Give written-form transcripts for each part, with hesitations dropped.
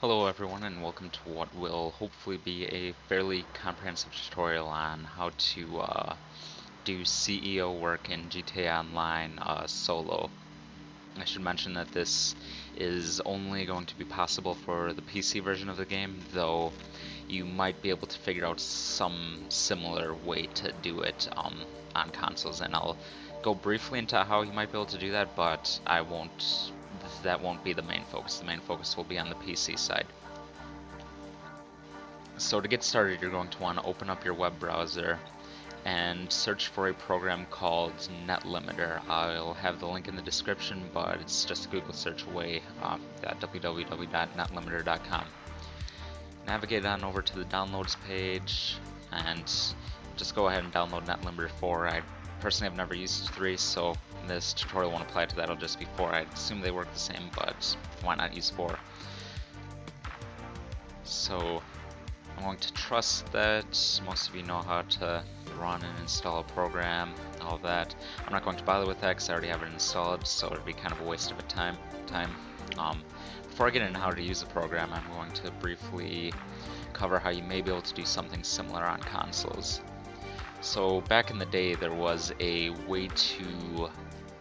Hello everyone and welcome to what will hopefully be a fairly comprehensive tutorial on how to do CEO work in GTA Online solo. I should mention that this is only going to be possible for the PC version of the game, though you might be able to figure out some similar way to do it on consoles, and I'll go briefly into how you might be able to do that, but that won't be the main focus. The main focus will be on the PC side. So to get started, you're going to want to open up your web browser and search for a program called NetLimiter. I'll have the link in the description, but it's just a Google search away at www.netlimiter.com. Navigate on over to the downloads page and just go ahead and download NetLimiter 4. I personally have never used 3, so this tutorial won't apply to that. It'll just be 4. I assume they work the same, but why not use 4? So I'm going to trust that most of you know how to run and install a program, all of that. I'm not going to bother with that because I already have it installed, so it would be kind of a waste of time. Before I get into how to use the program, I'm going to briefly cover how you may be able to do something similar on consoles. So back in the day, there was a way to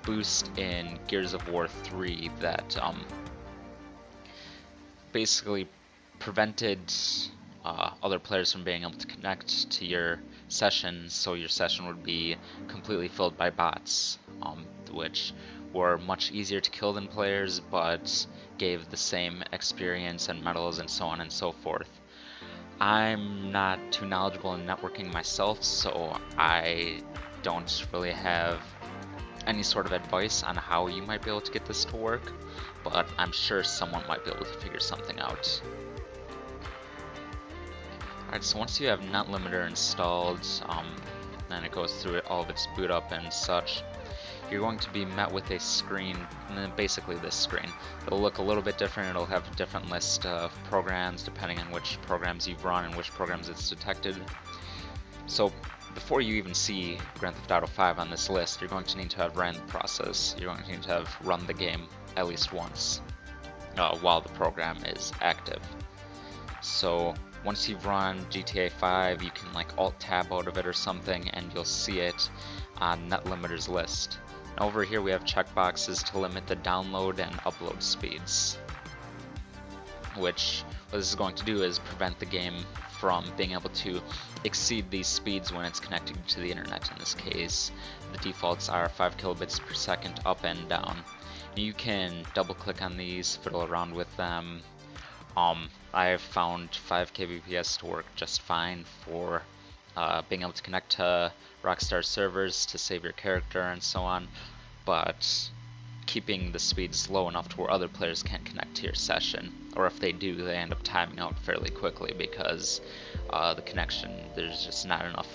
boost in Gears of War 3 that basically prevented other players from being able to connect to your session, so your session would be completely filled by bots, which were much easier to kill than players, but gave the same experience and medals and so on and so forth. I'm not too knowledgeable in networking myself, so I don't really have any sort of advice on how you might be able to get this to work, but I'm sure someone might be able to figure something out. Alright, so once you have NetLimiter installed, and it goes through all of its boot up and such, you're going to be met with a screen, basically this screen. It'll look a little bit different. It'll have a different list of programs depending on which programs you've run and which programs it's detected. So before you even see Grand Theft Auto 5 on this list, you're going to need to have ran the process. You're going to need to have run the game at least once while the program is active. So once you've run GTA 5, you can like Alt-Tab out of it or something, and you'll see it on NetLimiter's list. Now over here we have checkboxes to limit the download and upload speeds, which what this is going to do is prevent the game from being able to exceed these speeds when it's connected to the internet. In this case, the defaults are 5 kilobits per second up and down. You can double click on these, fiddle around with them. I have found 5 kbps to work just fine for being able to connect to Rockstar servers to save your character and so on, but keeping the speeds low enough to where other players can't connect to your session, or if they do, they end up timing out fairly quickly because the connection, there's just not enough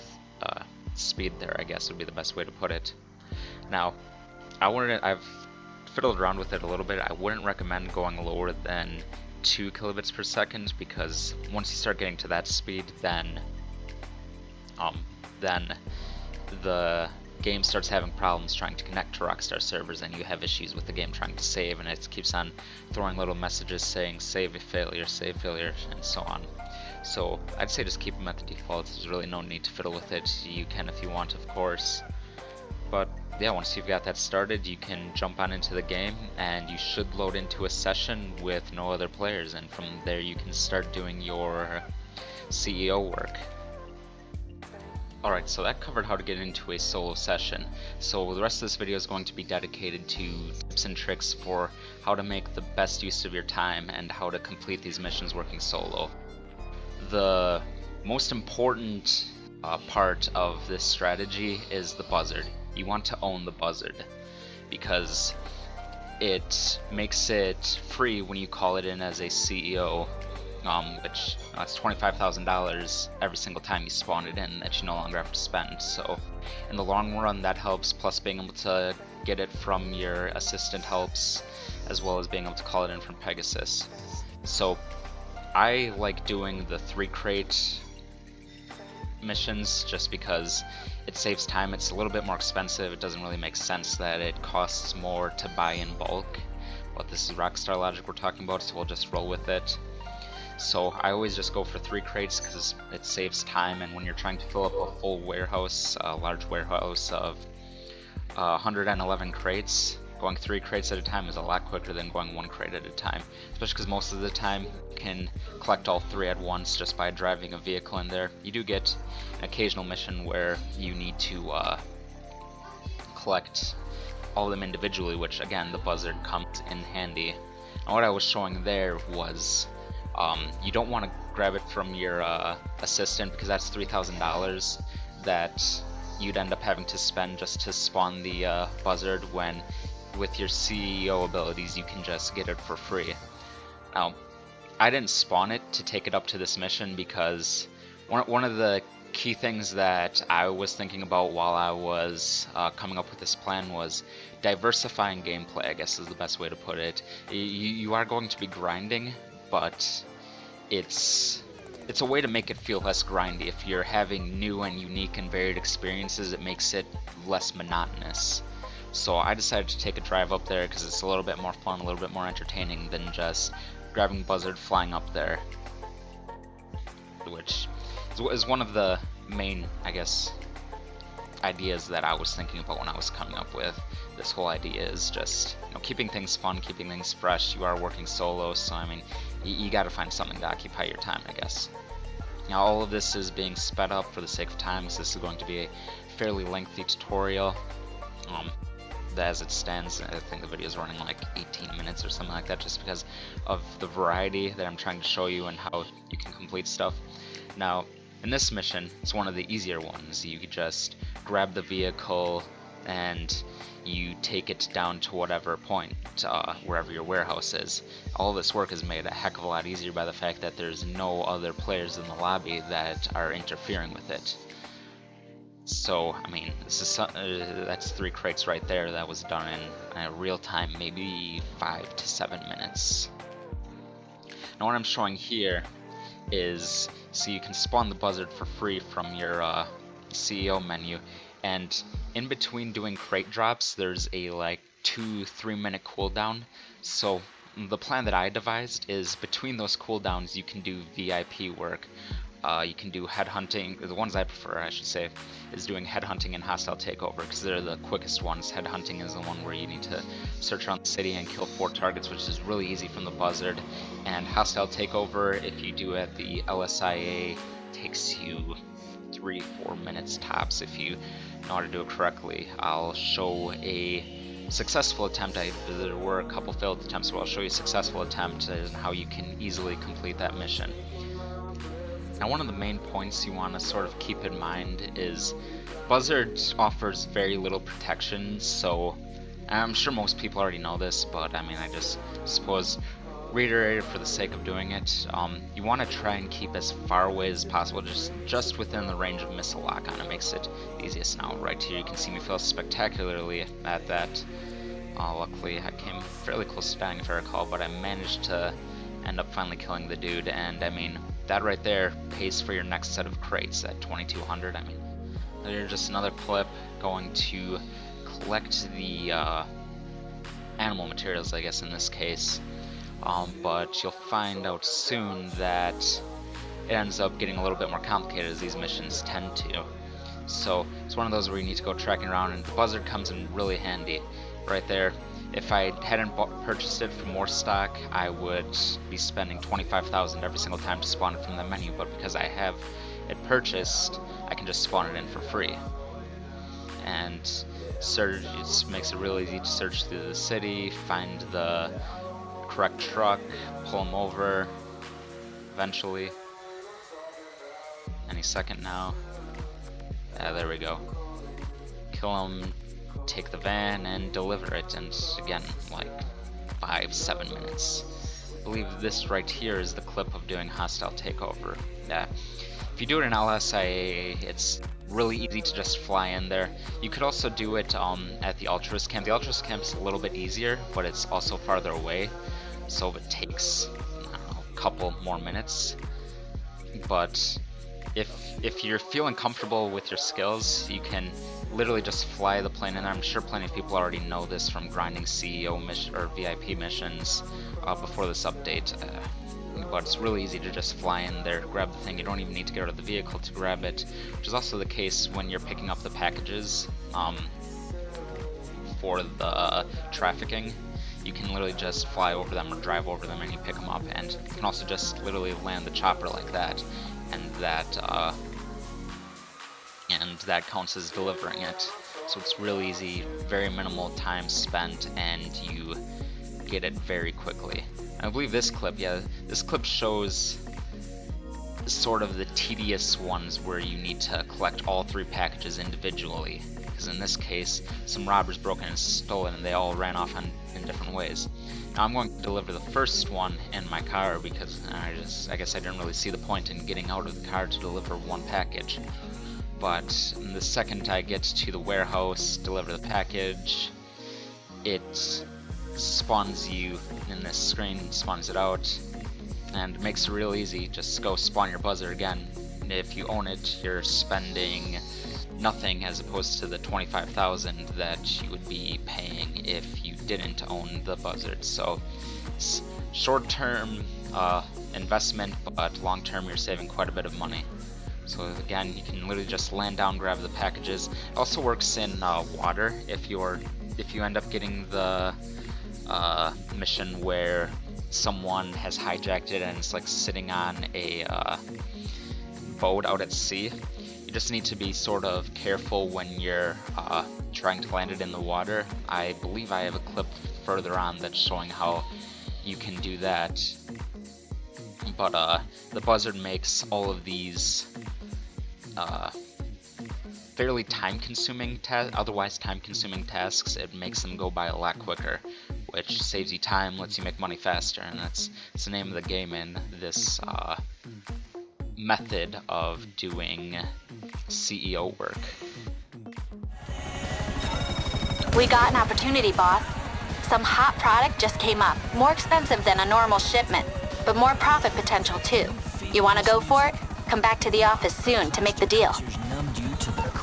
speed there, I guess would be the best way to put it. Now, I've fiddled around with it a little bit. I wouldn't recommend going lower than 2 kilobits per second, because once you start getting to that speed, then the game starts having problems trying to connect to Rockstar servers, and you have issues with the game trying to save, and it keeps on throwing little messages saying save failure, and so on. So I'd say just keep them at the defaults. There's really no need to fiddle with it. You can if you want, of course, but yeah, once you've got that started, you can jump on into the game and you should load into a session with no other players, and from there you can start doing your CEO work. Alright, so that covered how to get into a solo session. So the rest of this video is going to be dedicated to tips and tricks for how to make the best use of your time and how to complete these missions working solo. The most important part of this strategy is the buzzard. You want to own the buzzard because it makes it free when you call it in as a CEO, which that's $25,000 every single time you spawn it in that you no longer have to spend. So in the long run that helps, plus being able to get it from your assistant helps, as well as being able to call it in from Pegasus. So I like doing the 3 crate missions just because it saves time. It's a little bit more expensive. It doesn't really make sense that it costs more to buy in bulk, but this is Rockstar logic we're talking about, so we'll just roll with it. So I always just go for 3 crates because it saves time, and when you're trying to fill up a full warehouse, a large warehouse of 111 crates, going 3 crates at a time is a lot quicker than going 1 crate at a time, especially because most of the time you can collect all 3 at once just by driving a vehicle in there. You do get an occasional mission where you need to collect all of them individually, which again the buzzard comes in handy. And what I was showing there was you don't want to grab it from your assistant, because that's $3,000 that you'd end up having to spend just to spawn the buzzard, when with your CEO abilities you can just get it for free. Now, I didn't spawn it to take it up to this mission because one of the key things that I was thinking about while I was coming up with this plan was diversifying gameplay, I guess is the best way to put it. You are going to be grinding, but it's a way to make it feel less grindy. If you're having new and unique and varied experiences, it makes it less monotonous. So I decided to take a drive up there because it's a little bit more fun, a little bit more entertaining than just grabbing buzzard flying up there, which is one of the main, I guess, ideas that I was thinking about when I was coming up with this whole idea, is just, you know, keeping things fun, keeping things fresh. You are working solo, so I mean, you got to find something to occupy your time, I guess. Now all of this is being sped up for the sake of time, because this is going to be a fairly lengthy tutorial. As it stands, I think the video is running like 18 minutes or something like that, just because of the variety that I'm trying to show you and how you can complete stuff. Now, in this mission, it's one of the easier ones. You could just grab the vehicle and you take it down to whatever point, wherever your warehouse is. All this work is made a heck of a lot easier by the fact that there's no other players in the lobby that are interfering with it. So, I mean, this is that's 3 crates right there. That was done in real time, maybe 5 to 7 minutes. Now what I'm showing here is, so you can spawn the buzzard for free from your CEO menu, and in between doing crate drops there's a like 2-3 minute cooldown. So the plan that I devised is, between those cooldowns you can do VIP work. You can do headhunting. The ones I prefer, I should say, is doing headhunting and hostile takeover, because they're the quickest ones. Headhunting is the one where you need to search around the city and kill 4 targets, which is really easy from the buzzard. And hostile takeover, if you do it, the LSIA takes you 3-4 minutes tops if you know how to do it correctly. I'll show a successful attempt. There were a couple failed attempts, but I'll show you a successful attempt and how you can easily complete that mission. Now one of the main points you want to sort of keep in mind is buzzard offers very little protection, so I'm sure most people already know this, but I mean, I just suppose reiterate it for the sake of doing it. You want to try and keep as far away as possible, just within the range of missile lock-on. It makes it easiest. Now right here you can see me fail spectacularly at that. Luckily I came fairly close to dying if I recall, but I managed to end up finally killing the dude, and I mean, that right there pays for your next set of crates at 2200. I mean, there's just another clip going to collect the animal materials, I guess in this case, but you'll find out soon that it ends up getting a little bit more complicated, as these missions tend to. So it's one of those where you need to go tracking around, and the buzzard comes in really handy right there. If I hadn't purchased it for more stock, I would be spending $25,000 every single time to spawn it from the menu, but because I have it purchased, I can just spawn it in for free. And search, it makes it really easy to search through the city, find the correct truck, pull them over, eventually. Any second now. There we go. Kill them, take the van, and deliver it, and again, like 5-7 minutes. I believe this right here is the clip of doing hostile takeover. If you do it in LSIA, it's really easy to just fly in there. You could also do it at the Altruist camp. The Altruist camp is a little bit easier, but it's also farther away, so it takes, I don't know, a couple more minutes. But if you're feeling comfortable with your skills, you can literally just fly the plane in there. I'm sure plenty of people already know this from grinding CEO mission or VIP missions before this update. but it's really easy to just fly in there, grab the thing. You don't even need to get out of the vehicle to grab it, which is also the case when you're picking up the packages for the trafficking. You can literally just fly over them or drive over them and you pick them up, and you can also just literally land the chopper like that, and that counts as delivering it. So it's really easy, very minimal time spent, and you get it very quickly. I believe this clip shows sort of the tedious ones where you need to collect all 3 packages individually, because in this case some robbers broke in and stole it, and they all ran off in different ways. Now I'm going to deliver the first one in my car because I guess I didn't really see the point in getting out of the car to deliver one package. But the second I get to the warehouse, deliver the package, it spawns you in this screen, spawns it out, and makes it real easy. Just go spawn your buzzer again. If you own it, you're spending nothing as opposed to the 25,000 that you would be paying if you didn't own the buzzard. So it's short-term investment, but long-term you're saving quite a bit of money. So again, you can literally just land down, grab the packages. It also works in water. If you end up getting the mission where someone has hijacked it and it's like sitting on a boat out at sea, you just need to be sort of careful when you're trying to land it in the water. I believe I have a clip further on that's showing how you can do that. But the buzzard makes all of these fairly time-consuming, otherwise time-consuming tasks. It makes them go by a lot quicker, which saves you time, lets you make money faster, and that's the name of the game in this method of doing CEO work. We got an opportunity, boss. Some hot product just came up. More expensive than a normal shipment, but more profit potential too. You want to go for it? Come back to the office soon to make the deal.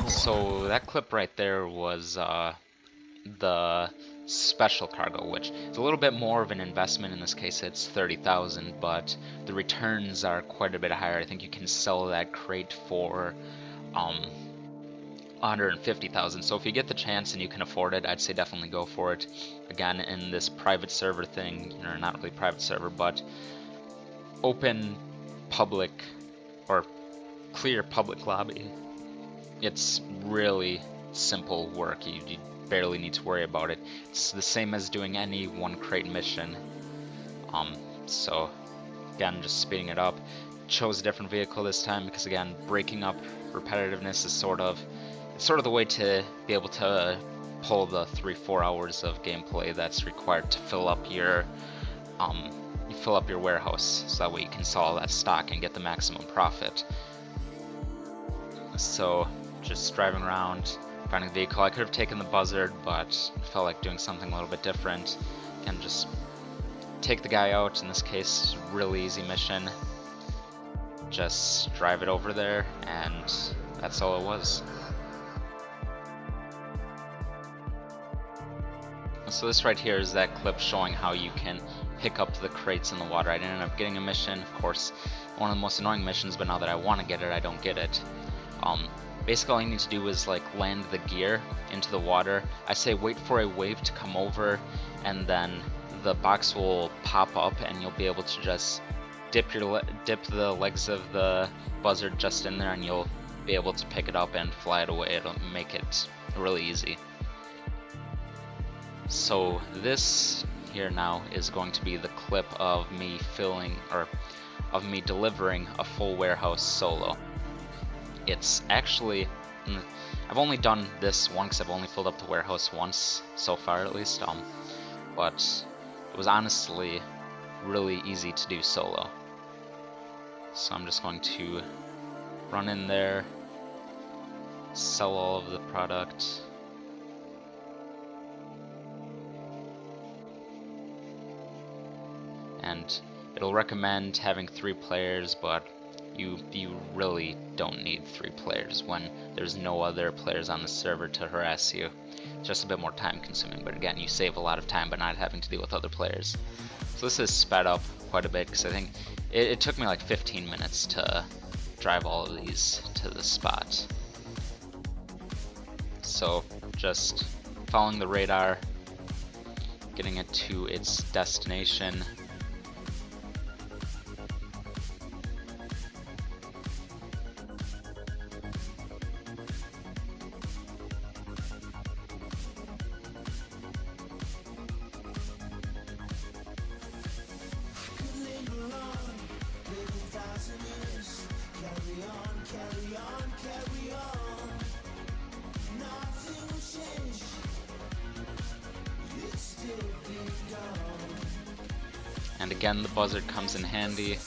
So that clip right there was the special cargo, which is a little bit more of an investment. In this case it's 30,000, but the returns are quite a bit higher. I think you can sell that crate for 150,000. So if you get the chance and you can afford it, I'd say definitely go for it. Again, in this private server thing, or not really private server, but open public or clear public lobby, it's really simple work. You barely need to worry about it. It's the same as doing any one crate mission. So again, just speeding it up. Chose a different vehicle this time because again, breaking up repetitiveness is sort of the way to be able to pull the 3-4 hours of gameplay that's required to fill up your warehouse, so that way you can sell all that stock and get the maximum profit. So just driving around, finding the vehicle. I could have taken the buzzard, but I felt like doing something a little bit different. Again, just take the guy out. In this case, really easy mission. Just drive it over there, and that's all it was. So this right here is that clip showing how you can pick up the crates in the water. I didn't end up getting a mission, of course, one of the most annoying missions, but now that I want to get it, I don't get it. Basically all you need to do is like land the gear into the water. I say wait for a wave to come over, and then the box will pop up and you'll be able to just dip the legs of the buzzard just in there, and you'll be able to pick it up and fly it away. It'll make it really easy. So this here now is going to be the clip of me delivering a full warehouse solo. It's actually, I've only done this one because I've only filled up the warehouse once so far, at least, but it was honestly really easy to do solo. So I'm just going to run in there, sell all of the product, and it'll recommend having 3 players, but you really don't need 3 players when there's no other players on the server to harass you. It's just a bit more time consuming, but again, you save a lot of time by not having to deal with other players. So this is sped up quite a bit, because I think it took me like 15 minutes to drive all of these to the spot. So just following the radar, getting it to its destination. And again, the buzzard comes in handy,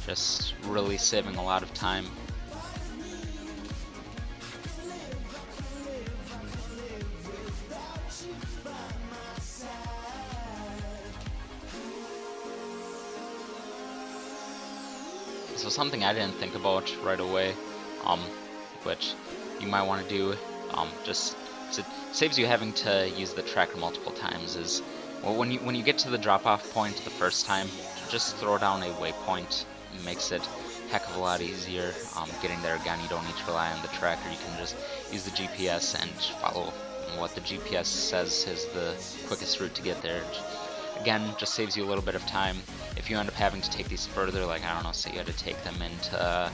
just really saving a lot of time. So something I didn't think about right away, which you might want to do, just it saves you having to use the tracker multiple times, is well, when you get to the drop-off point the first time, just throw down a waypoint. It makes it a heck of a lot easier. Getting there again, you don't need to rely on the tracker. You can just use the GPS and follow what the GPS says is the quickest route to get there. Again, just saves you a little bit of time. If you end up having to take these further, like I don't know, say you had to take them into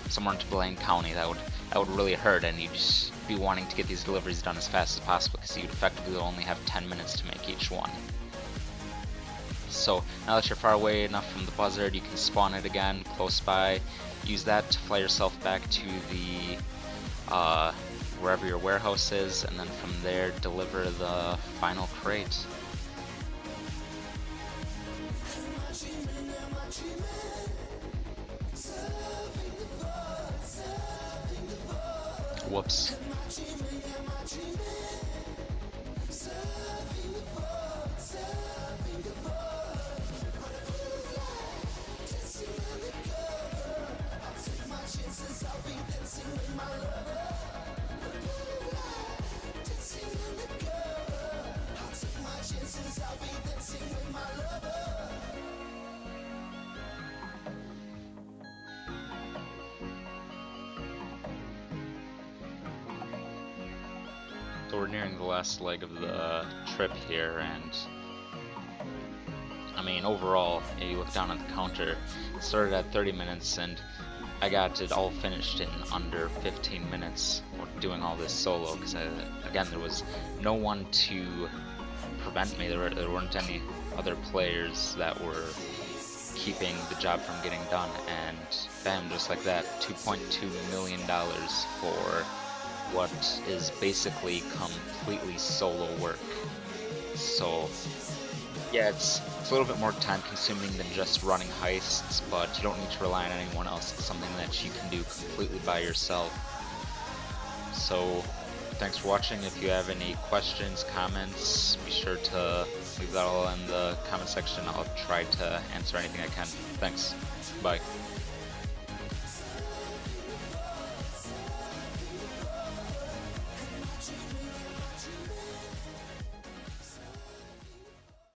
somewhere into Blaine County, that would really hurt, and you'd just be wanting to get these deliveries done as fast as possible, because you'd effectively only have 10 minutes to make each one. So now that you're far away enough from the buzzard, you can spawn it again close by, use that to fly yourself back to the wherever your warehouse is, and then from there deliver the final crate. Whoops. So we're nearing the last leg of the trip here, and I mean, overall, you look down at the counter, it started at 30 minutes, and I got it all finished in under 15 minutes doing all this solo, because again, there was no one to prevent me. There weren't any other players that were keeping the job from getting done, and bam, just like that, $2.2 million for what is basically completely solo work. So yeah, it's a little bit more time consuming than just running heists, but you don't need to rely on anyone else. It's something that you can do completely by yourself. So thanks for watching. If you have any questions, comments, be sure to leave that all in the comment section. I'll try to answer anything I can. Thanks. Bye.